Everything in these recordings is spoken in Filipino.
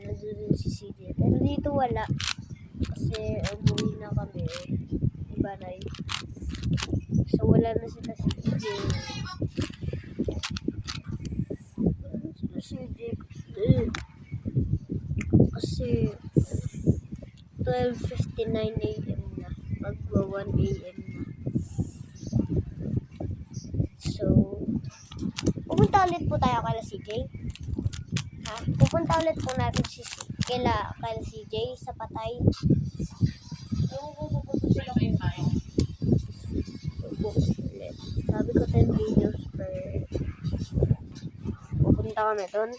nandun si CJ. Pero dito wala. Kasi umuwi na kami. Banay. So wala na sila CJ. Kasi 12:59 AM na. Magwa 1 AM na. So, pupunta ulit po tayo kala CJ. Ha? Pupunta ulit po natin kala CJ sa Patay. Yung pupunta sila ulit. Sabi ko 10 videos per pupunta kami doon.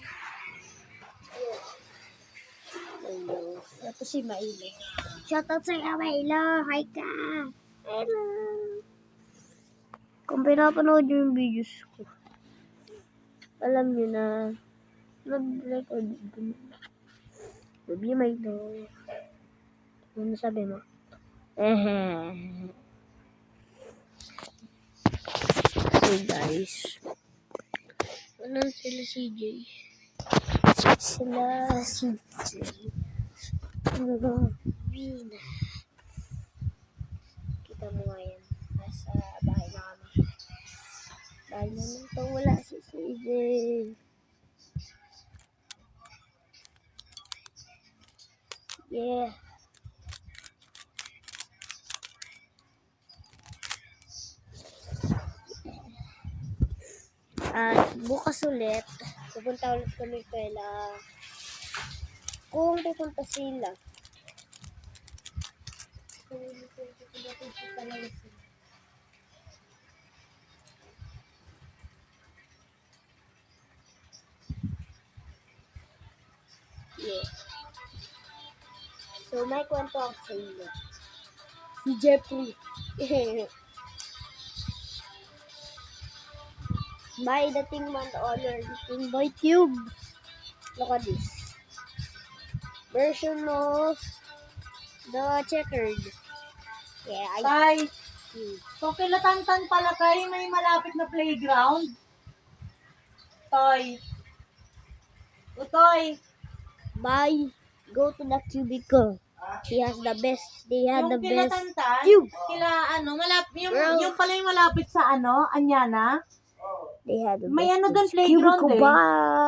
Hello. Ito si Mailo. Shoutout sa'yo, Mailo. Hi ka. Hello. Kung pinapanood yung videos ko, alam nyo na nag-record ko. Baby Mailo. Ano sabi mo? So guys, walang sila CJ. Sila CJ. Ano ba? Bina. Kita mo nga yan. Nasa bahay na kami. Bahay na nito. Wala si CJ. Yeah. At bukas ulit, pupunta ulit kami kaila. Kung pupunta sila. Yeah. So may kwento ako sa inyo. Si Jeffrey. May dating man honor dating boy tube. Look at this. Version of the checkered. Yeah, Tay, so kilatantan pala kayo may malapit na playground? Tay. Utoy. Bye. Go to the cubicle. He has the best. They have the Yung best kilatantan, tube. Yung pala yung malapit sa Anyana? They have the May best ano doon, tubes. playground Cubicle. eh. Bye.